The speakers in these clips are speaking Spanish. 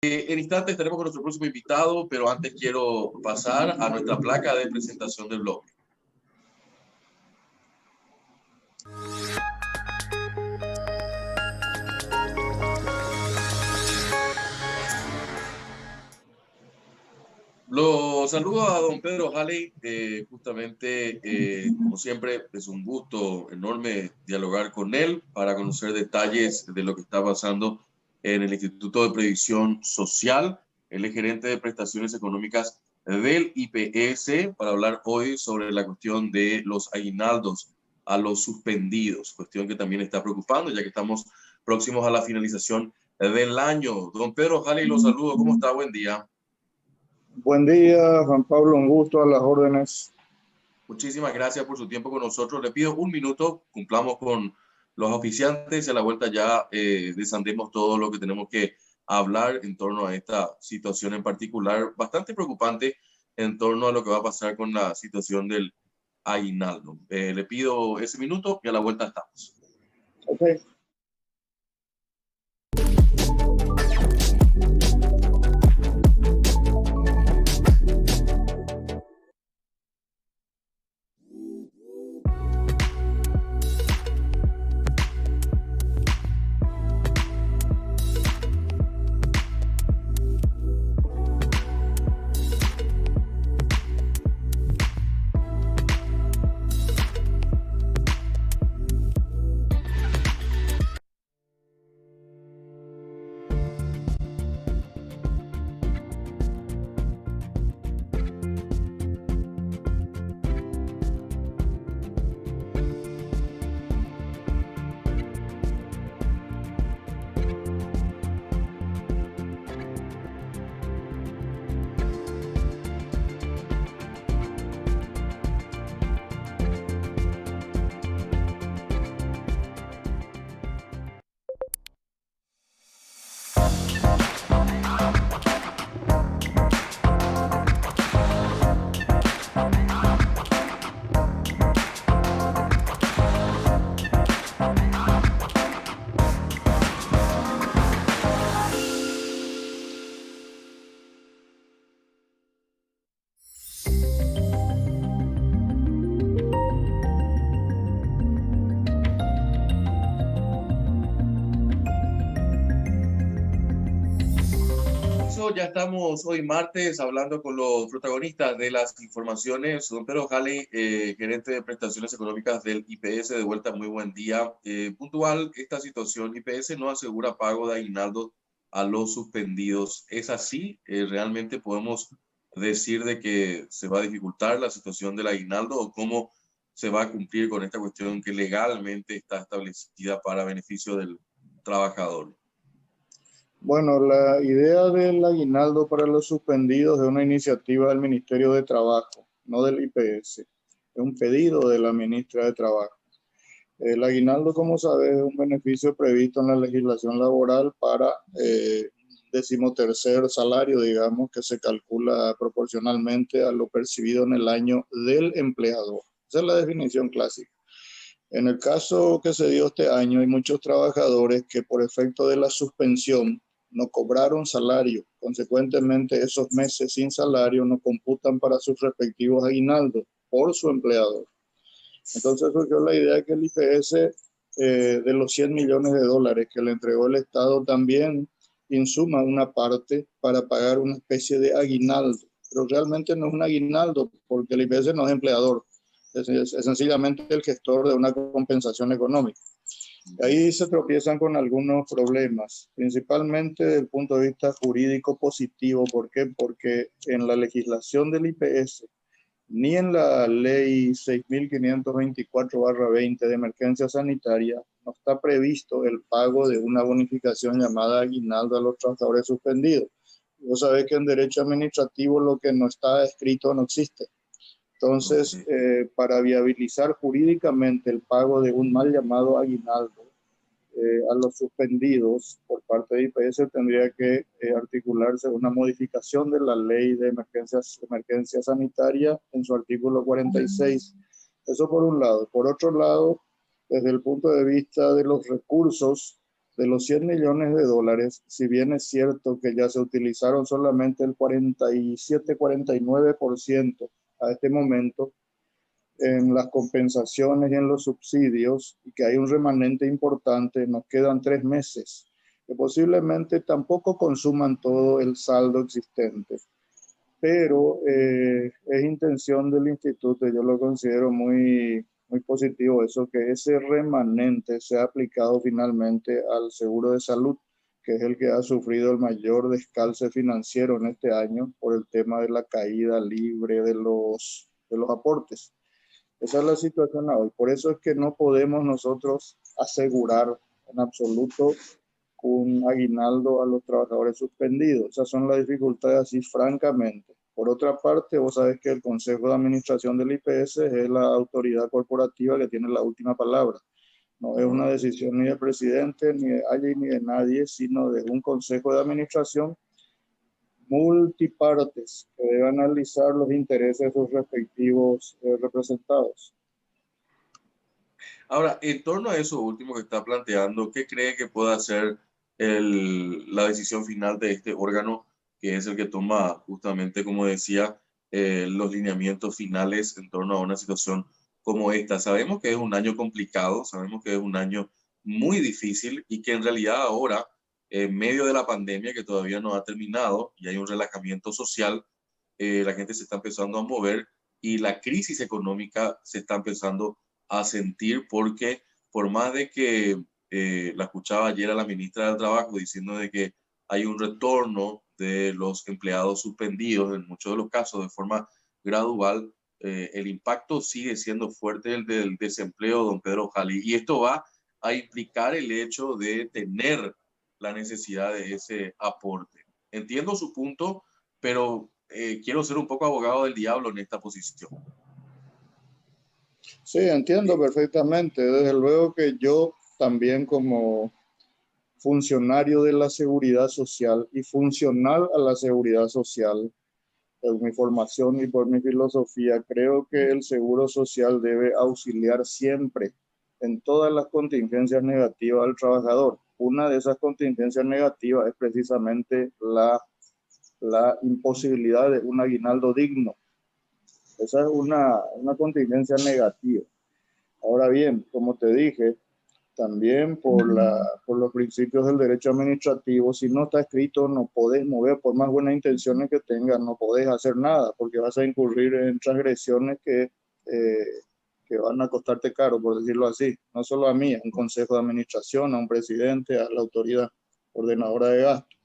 En instantes estaremos con nuestro próximo invitado, pero antes quiero pasar a nuestra placa de presentación del blog. Lo saludo a don Pedro Halley. Justamente, como siempre, es un gusto enorme dialogar con él para conocer detalles de lo que está pasando en el Instituto de Previsión Social. Él es gerente de prestaciones económicas del IPS para hablar hoy sobre la cuestión de los aguinaldos a los suspendidos, cuestión que también está preocupando ya que estamos próximos a la finalización del año. Don Pedro Halley, lo saludo. ¿Cómo está? Buen día. Buen día, Juan Pablo, un gusto, a las órdenes. Muchísimas gracias por su tiempo con nosotros. Le pido un minuto, cumplamos con los oficiantes y a la vuelta ya desandemos todo lo que tenemos que hablar en torno a esta situación en particular, bastante preocupante en torno a lo que va a pasar con la situación del aguinaldo. Le pido ese minuto y a la vuelta estamos. Okay. Ya estamos hoy martes hablando con los protagonistas de las informaciones. Don Pedro Halley, gerente de prestaciones económicas del IPS, de vuelta, muy buen día. Puntual, esta situación, IPS no asegura pago de aguinaldo a los suspendidos. ¿Es así? ¿Realmente podemos decir de que se va a dificultar la situación del aguinaldo o cómo se va a cumplir con esta cuestión que legalmente está establecida para beneficio del trabajador? Bueno, la idea del aguinaldo para los suspendidos es una iniciativa del Ministerio de Trabajo, no del IPS. Es un pedido de la ministra de Trabajo. El aguinaldo, como sabes, es un beneficio previsto en la legislación laboral para 13º salario, digamos, que se calcula proporcionalmente a lo percibido en el año del empleador. Esa es la definición clásica. En el caso que se dio este año, hay muchos trabajadores que por efecto de la suspensión no cobraron salario. Consecuentemente, esos meses sin salario no computan para sus respectivos aguinaldos por su empleador. Entonces surgió la idea de que el IPS, de los 100 millones de dólares que le entregó el Estado, también insuma una parte para pagar una especie de aguinaldo. Pero realmente no es un aguinaldo porque el IPS no es empleador. Es sencillamente el gestor de una compensación económica. Ahí se tropiezan con algunos problemas, principalmente desde el punto de vista jurídico positivo. ¿Por qué? Porque en la legislación del IPS, ni en la ley 6.524/20 de emergencia sanitaria, no está previsto el pago de una bonificación llamada aguinaldo a los trabajadores suspendidos. Vos sabés que en derecho administrativo lo que no está escrito no existe. Entonces, para viabilizar jurídicamente el pago de un mal llamado aguinaldo a los suspendidos por parte de IPS, tendría que articularse una modificación de la ley de emergencia sanitaria en su artículo 46. Eso por un lado. Por otro lado, desde el punto de vista de los recursos De los 100 millones de dólares, si bien es cierto que ya se utilizaron solamente el 47-49% a este momento en las compensaciones y en los subsidios, y que hay un remanente importante, nos quedan 3 meses, que posiblemente tampoco consuman todo el saldo existente. Pero es intención del instituto, yo lo considero muy positivo eso, que ese remanente sea aplicado finalmente al seguro de salud, que es el que ha sufrido el mayor descalce financiero en este año por el tema de la caída libre de los aportes. Esa es la situación hoy. Por eso es que no podemos nosotros asegurar en absoluto un aguinaldo a los trabajadores suspendidos. Esas son las dificultades así francamente. Por otra parte, vos sabés que el Consejo de Administración del IPS es la autoridad corporativa que tiene la última palabra. No es una decisión ni del presidente, ni de alguien, ni de nadie, sino de un Consejo de Administración multipartes que debe analizar los intereses de sus respectivos representados. Ahora, en torno a eso último que está planteando, ¿qué cree que pueda ser la decisión final de este órgano, que es el que toma justamente, como decía, los lineamientos finales en torno a una situación como esta? Sabemos que es un año complicado, sabemos que es un año muy difícil y que en realidad ahora, en medio de la pandemia que todavía no ha terminado y hay un relajamiento social, la gente se está empezando a mover y la crisis económica se está empezando a sentir, porque por más de que la escuchaba ayer a la ministra del Trabajo diciendo de que hay un retorno de los empleados suspendidos en muchos de los casos de forma gradual, el impacto sigue siendo fuerte el del desempleo, don Pedro Jalí, y esto va a implicar el hecho de tener la necesidad de ese aporte. Entiendo su punto, pero quiero ser un poco abogado del diablo en esta posición. Sí, entiendo perfectamente. Desde luego que yo también como funcionario de la seguridad social y funcional a la seguridad social, por mi formación y por mi filosofía, creo que el seguro social debe auxiliar siempre en todas las contingencias negativas al trabajador. Una de esas contingencias negativas es precisamente la imposibilidad de un aguinaldo digno. Esa es una contingencia negativa. Ahora bien, como te dije, también por los principios del derecho administrativo, si no está escrito, no podés mover, por más buenas intenciones que tengas, no podés hacer nada, porque vas a incurrir en transgresiones que van a costarte caro, por decirlo así. No solo a mí, a un consejo de administración, a un presidente, a la autoridad ordenadora de gastos.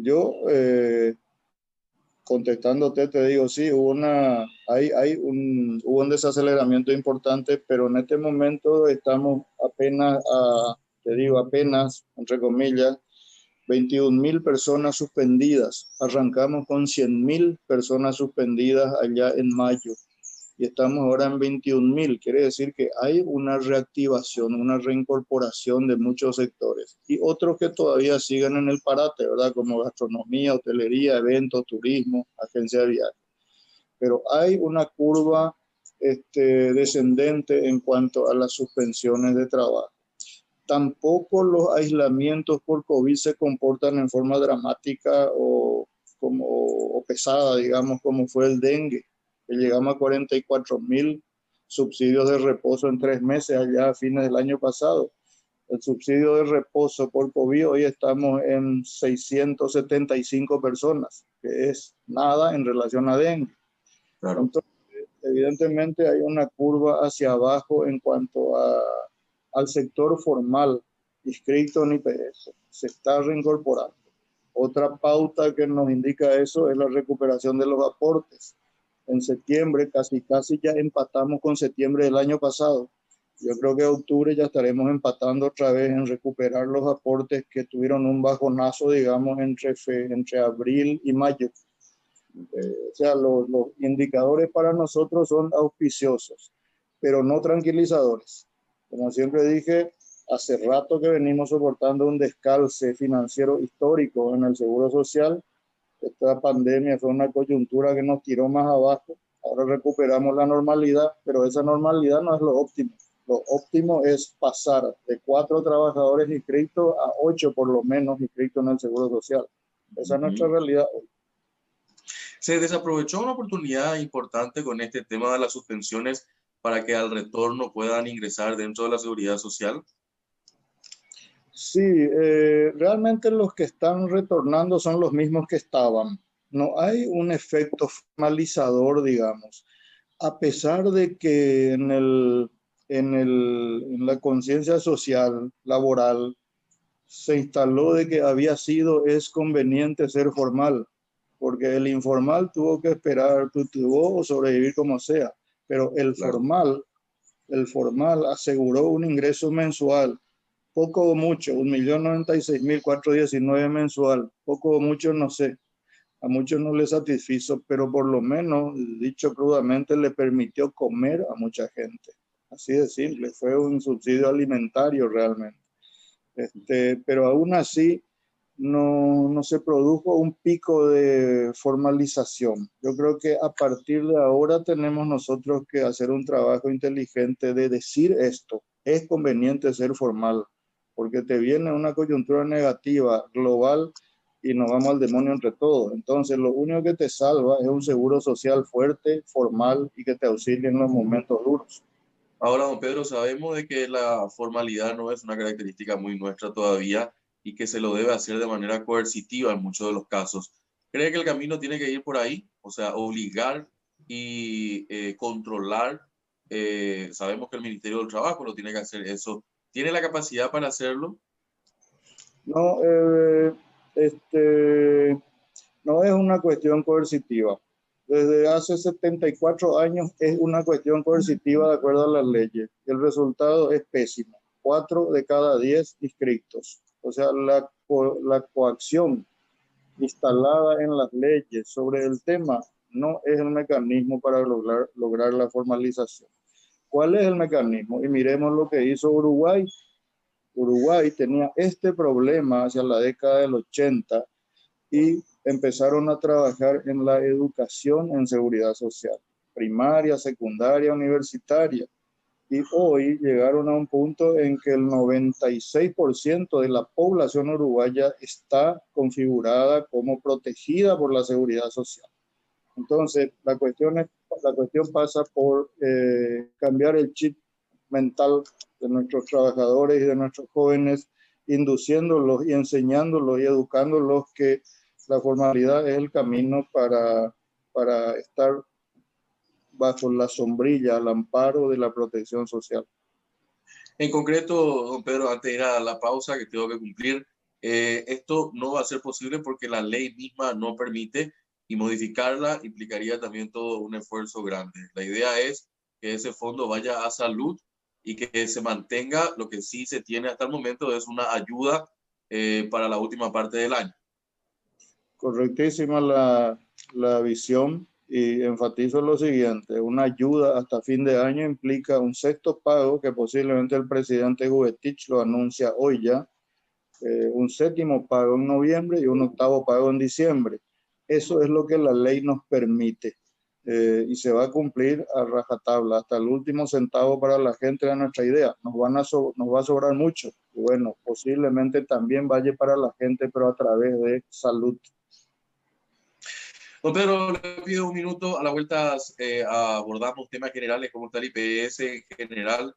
Yo contestándote, te digo, sí, hubo un desaceleramiento importante, pero en este momento estamos apenas, entre comillas, 21.000 personas suspendidas. Arrancamos con 100.000 personas suspendidas allá en mayo y estamos ahora en 21.000. Quiere decir que hay una reactivación, una reincorporación de muchos sectores y otros que todavía siguen en el parate, ¿verdad? Como gastronomía, hotelería, eventos, turismo, agencia de viajes. Pero hay una curva descendente en cuanto a las suspensiones de trabajo. Tampoco los aislamientos por COVID se comportan en forma dramática o pesada, digamos, como fue el dengue, que llegamos a 44.000 subsidios de reposo en 3 meses allá a fines del año pasado. El subsidio de reposo por COVID hoy estamos en 675 personas, que es nada en relación a dengue. Claro. Entonces, evidentemente hay una curva hacia abajo en cuanto al sector formal inscrito en IPS. Se está reincorporando. Otra pauta que nos indica eso es la recuperación de los aportes. En septiembre casi ya empatamos con septiembre del año pasado. Yo creo que en octubre ya estaremos empatando otra vez en recuperar los aportes que tuvieron un bajonazo, digamos, entre abril y mayo. O sea, los indicadores para nosotros son auspiciosos, pero no tranquilizadores. Como siempre dije, hace rato que venimos soportando un descalce financiero histórico en el Seguro Social. Esta pandemia fue una coyuntura que nos tiró más abajo. Ahora recuperamos la normalidad, pero esa normalidad no es lo óptimo. Lo óptimo es pasar de 4 trabajadores inscritos a 8 por lo menos inscritos en el Seguro Social. Esa es nuestra realidad hoy. Se desaprovechó una oportunidad importante con este tema de las suspensiones para que al retorno puedan ingresar dentro de la seguridad social. Sí, realmente los que están retornando son los mismos que estaban. No hay un efecto formalizador, digamos, a pesar de que en la conciencia social, laboral, se instaló de que es conveniente ser formal, porque el informal tuvo que esperar, tuvo o sobrevivir como sea, pero Claro. el formal aseguró un ingreso mensual, poco o mucho, 1.096.419 mensual, poco o mucho no sé, a muchos no les satisfizo, pero por lo menos, dicho crudamente, le permitió comer a mucha gente. Así de simple, fue un subsidio alimentario realmente. Pero aún así no se produjo un pico de formalización. Yo creo que a partir de ahora tenemos nosotros que hacer un trabajo inteligente de decir esto. Es conveniente ser formal, porque te viene una coyuntura negativa global y nos vamos al demonio entre todos. Entonces, lo único que te salva es un seguro social fuerte, formal y que te auxilie en los momentos duros. Ahora, don Pedro, sabemos de que la formalidad no es una característica muy nuestra todavía y que se lo debe hacer de manera coercitiva en muchos de los casos. ¿Cree que el camino tiene que ir por ahí? O sea, obligar y controlar. Sabemos que el Ministerio del Trabajo lo tiene que hacer eso. ¿Tiene la capacidad para hacerlo? No, no es una cuestión coercitiva. Desde hace 74 años es una cuestión coercitiva de acuerdo a las leyes. El resultado es pésimo. 4 de cada 10 inscritos. O sea, la coacción instalada en las leyes sobre el tema no es el mecanismo para lograr la formalización. ¿Cuál es el mecanismo? Y miremos lo que hizo Uruguay. Uruguay tenía este problema hacia la década del 80 y empezaron a trabajar en la educación en seguridad social, primaria, secundaria, universitaria. Y hoy llegaron a un punto en que el 96% de la población uruguaya está configurada como protegida por la seguridad social. Entonces, la cuestión pasa por cambiar el chip mental de nuestros trabajadores y de nuestros jóvenes, induciéndolos y enseñándolos y educándolos que la formalidad es el camino para estar bajo la sombrilla, al amparo de la protección social. En concreto, don Pedro, antes de ir a la pausa que tengo que cumplir, esto no va a ser posible porque la ley misma no permite y modificarla implicaría también todo un esfuerzo grande. La idea es que ese fondo vaya a salud y que se mantenga. Lo que sí se tiene hasta el momento es una ayuda para la última parte del año. Correctísima la visión y enfatizo lo siguiente, una ayuda hasta fin de año implica un sexto pago que posiblemente el presidente Guetich lo anuncia hoy ya, un séptimo pago en noviembre y un octavo pago en diciembre. Eso es lo que la ley nos permite y se va a cumplir a rajatabla hasta el último centavo para la gente de nuestra idea. Nos va a sobrar mucho. Bueno, posiblemente también vaya para la gente, pero a través de salud. Don Pedro, le pido un minuto. A la vuelta abordamos temas generales, como está el IPS en general.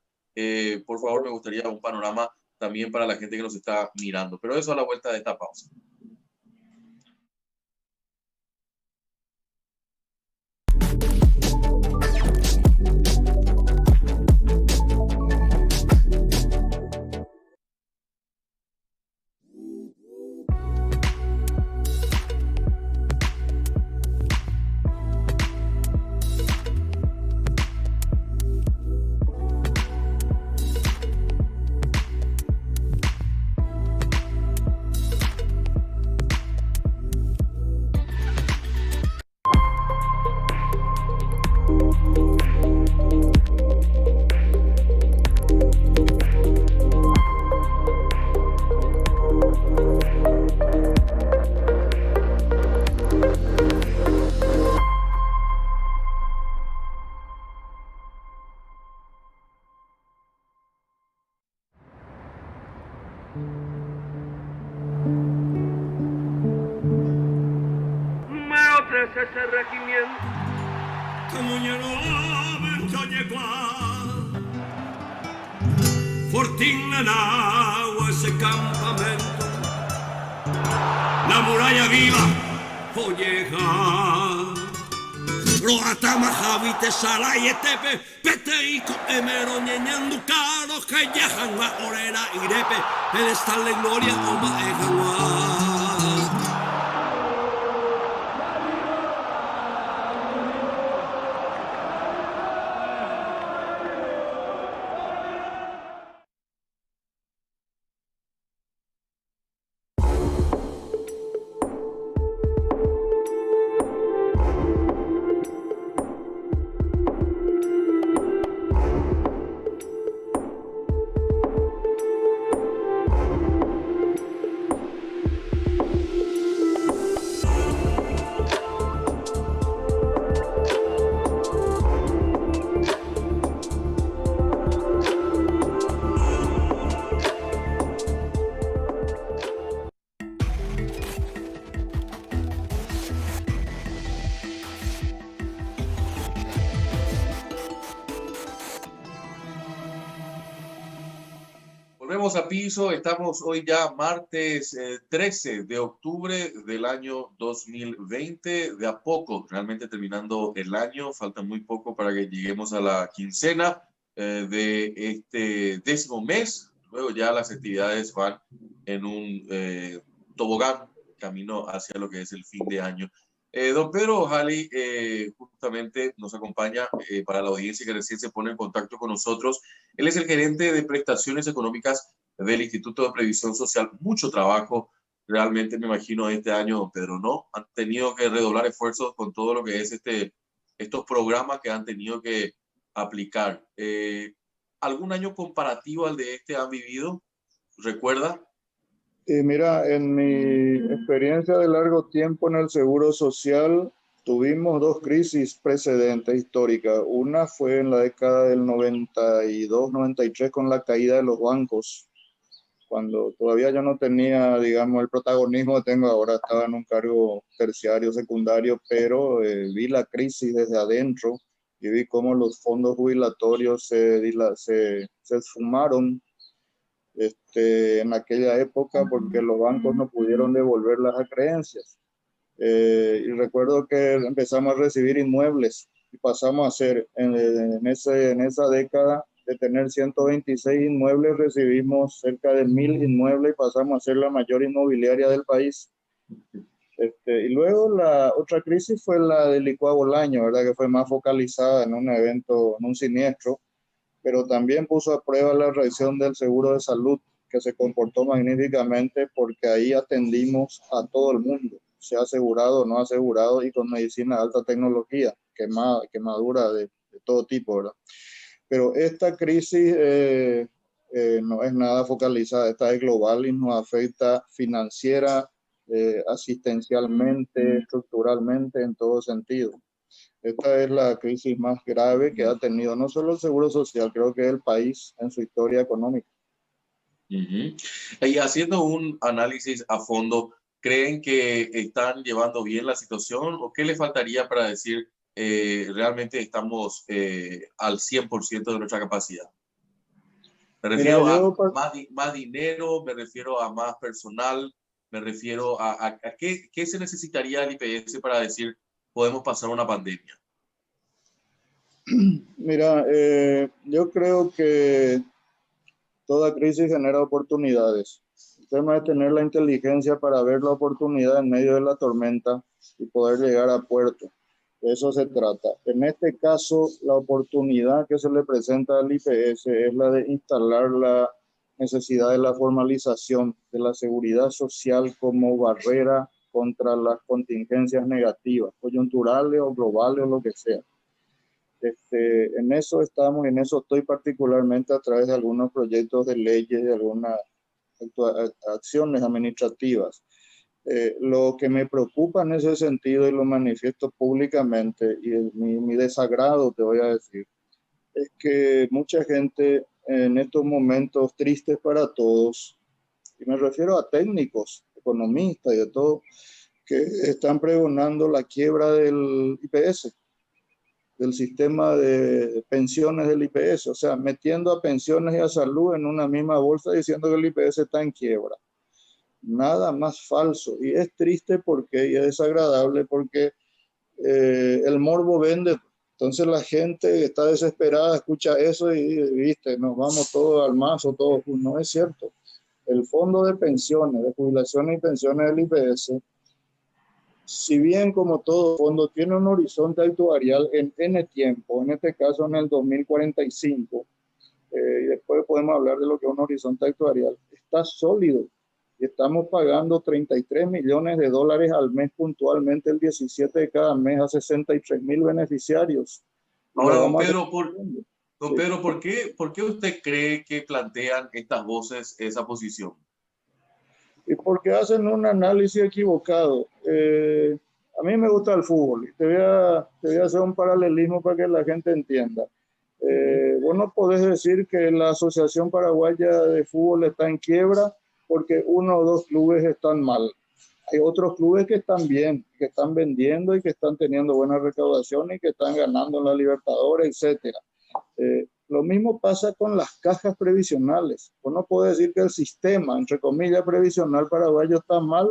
Por favor, me gustaría un panorama también para la gente que nos está mirando. Pero eso a la vuelta de esta pausa. ese regimiento. Fortín en agua ese campamento, la muralla viva, polleja. Roatama, Javite, Sala y Etepe, Peteico, Emero, Ñeñandu, Caro, Jayajan, La Orera, Irepe, Pedestal de Gloria, Oma, Ejaguá. Volvemos a piso, estamos hoy ya martes 13 de octubre del año 2020, de a poco, realmente terminando el año, falta muy poco para que lleguemos a la quincena de este 10º mes, luego ya las actividades van en un tobogán camino hacia lo que es el fin de año. Don Pedro Ojali justamente nos acompaña para la audiencia que recién se pone en contacto con nosotros. Él es el gerente de prestaciones económicas del Instituto de Previsión Social. Mucho trabajo, realmente me imagino este año, don Pedro, ¿no? Han tenido que redoblar esfuerzos con todo lo que es estos programas que han tenido que aplicar. ¿Algún año comparativo al de este han vivido? ¿Recuerda? Mira, en mi experiencia de largo tiempo en el Seguro Social, tuvimos dos crisis precedentes históricas. Una fue en la década del 92-93 con la caída de los bancos, cuando todavía yo no tenía, digamos, el protagonismo que tengo ahora, estaba en un cargo terciario, secundario, pero vi la crisis desde adentro y vi cómo los fondos jubilatorios se esfumaron en aquella época porque los bancos no pudieron devolver las acreencias. Y recuerdo que empezamos a recibir inmuebles y pasamos a ser, en esa década, de tener 126 inmuebles, recibimos cerca de 1.000 inmuebles y pasamos a ser la mayor inmobiliaria del país. Y luego la otra crisis fue la del licuado Bolaño, ¿verdad? Que fue más focalizada en un evento, en un siniestro, pero también puso a prueba la reacción del seguro de salud, que se comportó magníficamente porque ahí atendimos a todo el mundo, sea asegurado o no asegurado, y con medicina de alta tecnología, quemadura de todo tipo, ¿verdad? Pero esta crisis no es nada focalizada, esta es global y nos afecta financiera, asistencialmente, estructuralmente, en todo sentido. Esta es la crisis más grave que ha tenido no solo el Seguro Social, creo que el país en su historia económica. Y haciendo un análisis a fondo, ¿creen que están llevando bien la situación o qué le faltaría para decir realmente estamos al 100% de nuestra capacidad? Me refiero a más dinero, me refiero a más personal, me refiero a qué se necesitaría el IPS para decir podemos pasar una pandemia. Mira, yo creo que toda crisis genera oportunidades. El tema es tener la inteligencia para ver la oportunidad en medio de la tormenta y poder llegar a puerto. De eso se trata. En este caso, la oportunidad que se le presenta al IPS es la de instalar la necesidad de la formalización de la seguridad social como barrera contra las contingencias negativas, coyunturales o globales o lo que sea. En eso estamos, en eso estoy particularmente a través de algunos proyectos de leyes, de algunas acciones administrativas. Lo que me preocupa en ese sentido, y lo manifiesto públicamente, y mi desagrado, te voy a decir, es que mucha gente en estos momentos tristes para todos, y me refiero a técnicos, economistas y de todo, que están pregonando la quiebra del IPS, del sistema de pensiones del IPS, o sea, metiendo a pensiones y a salud en una misma bolsa diciendo que el IPS está en quiebra. Nada más falso. Y es triste y es desagradable porque el morbo vende. Entonces la gente está desesperada, escucha eso y viste, nos vamos todos al mazo, todos. No es cierto. El fondo de pensiones, de jubilaciones y pensiones del IPS, si bien como todo fondo tiene un horizonte actuarial en N tiempo, en este caso en el 2045, y después podemos hablar de lo que es un horizonte actuarial, está sólido. Y estamos pagando 33 millones de dólares al mes puntualmente el 17 de cada mes a 63,000 beneficiarios. Ahora, don Pedro, ¿por qué usted cree que plantean estas voces esa posición? Y porque hacen un análisis equivocado. A mí me gusta el fútbol y te voy a hacer un paralelismo para que la gente entienda. Vos no podés decir que la Asociación Paraguaya de Fútbol está en quiebra porque uno o dos clubes están mal. Hay otros clubes que están bien, que están vendiendo y que están teniendo buena recaudación y que están ganando en la Libertadores, etc. Lo mismo pasa con las cajas previsionales. Uno puede decir que el sistema, entre comillas, previsional paraguayo está mal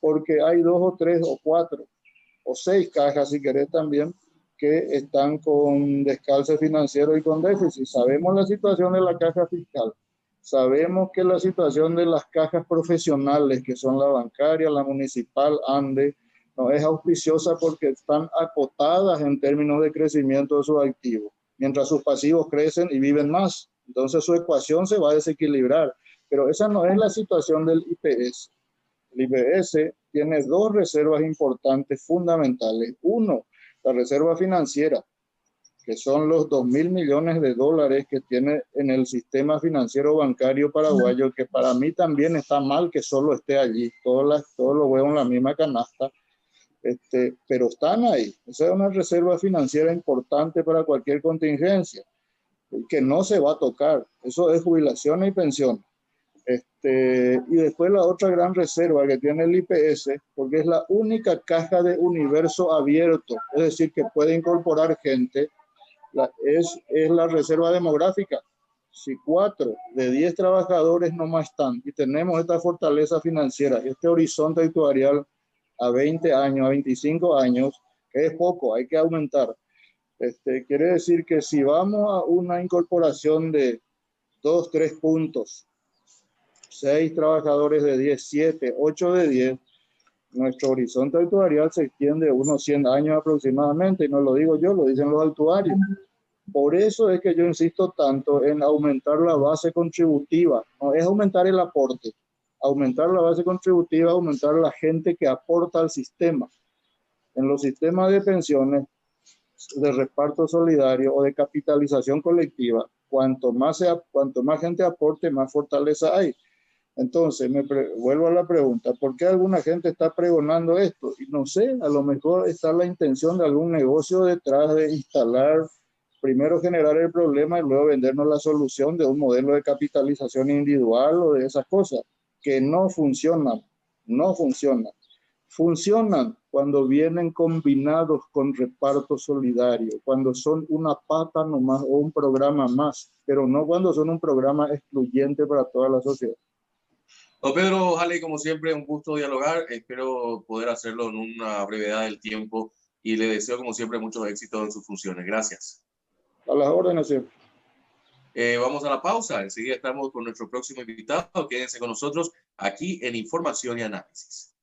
porque hay 2 o 3 o 4 o 6 cajas, si querés también, que están con descalce financiero y con déficit. Sabemos la situación de la caja fiscal. Sabemos que la situación de las cajas profesionales, que son la bancaria, la municipal, ANDE, no es auspiciosa porque están acotadas en términos de crecimiento de sus activos, mientras sus pasivos crecen y viven más. Entonces su ecuación se va a desequilibrar. Pero esa no es la situación del IPS. El IPS tiene 2 reservas importantes, fundamentales. Uno, la reserva financiera, que son los 2.000 millones de dólares que tiene en el sistema financiero bancario paraguayo, que para mí también está mal que solo esté allí. Todos lo veo en la misma canasta, pero están ahí. Esa es una reserva financiera importante para cualquier contingencia, que no se va a tocar. Eso es jubilaciones y pensiones. Y después la otra gran reserva que tiene el IPS, porque es la única caja de universo abierto, es decir, que puede incorporar gente, es la reserva demográfica. Si 4 de 10 trabajadores no más están y tenemos esta fortaleza financiera, este horizonte actuarial a 20 años, a 25 años, que es poco, hay que aumentar. Quiere decir que si vamos a una incorporación de 2, 3 puntos, 6 trabajadores de 10, 7, 8 de 10, nuestro horizonte actuarial se extiende unos 100 años aproximadamente, y no lo digo yo, lo dicen los actuarios. Por eso es que yo insisto tanto en aumentar la base contributiva. No es aumentar el aporte, aumentar la base contributiva, aumentar la gente que aporta al sistema. En los sistemas de pensiones, de reparto solidario o de capitalización colectiva, cuanto más gente aporte, más fortaleza hay. Entonces, vuelvo a la pregunta, ¿por qué alguna gente está pregonando esto? Y no sé, a lo mejor está la intención de algún negocio detrás de instalar, primero generar el problema y luego vendernos la solución de un modelo de capitalización individual o de esas cosas, que no funcionan. Funcionan cuando vienen combinados con reparto solidario, cuando son una pata nomás o un programa más, pero no cuando son un programa excluyente para toda la sociedad. Don Pedro Halley, como siempre, un gusto dialogar. Espero poder hacerlo en una brevedad del tiempo y le deseo, como siempre, muchos éxitos en sus funciones. Gracias. A las órdenes siempre. Vamos a la pausa. Enseguida estamos con nuestro próximo invitado. Quédense con nosotros aquí en Información y Análisis.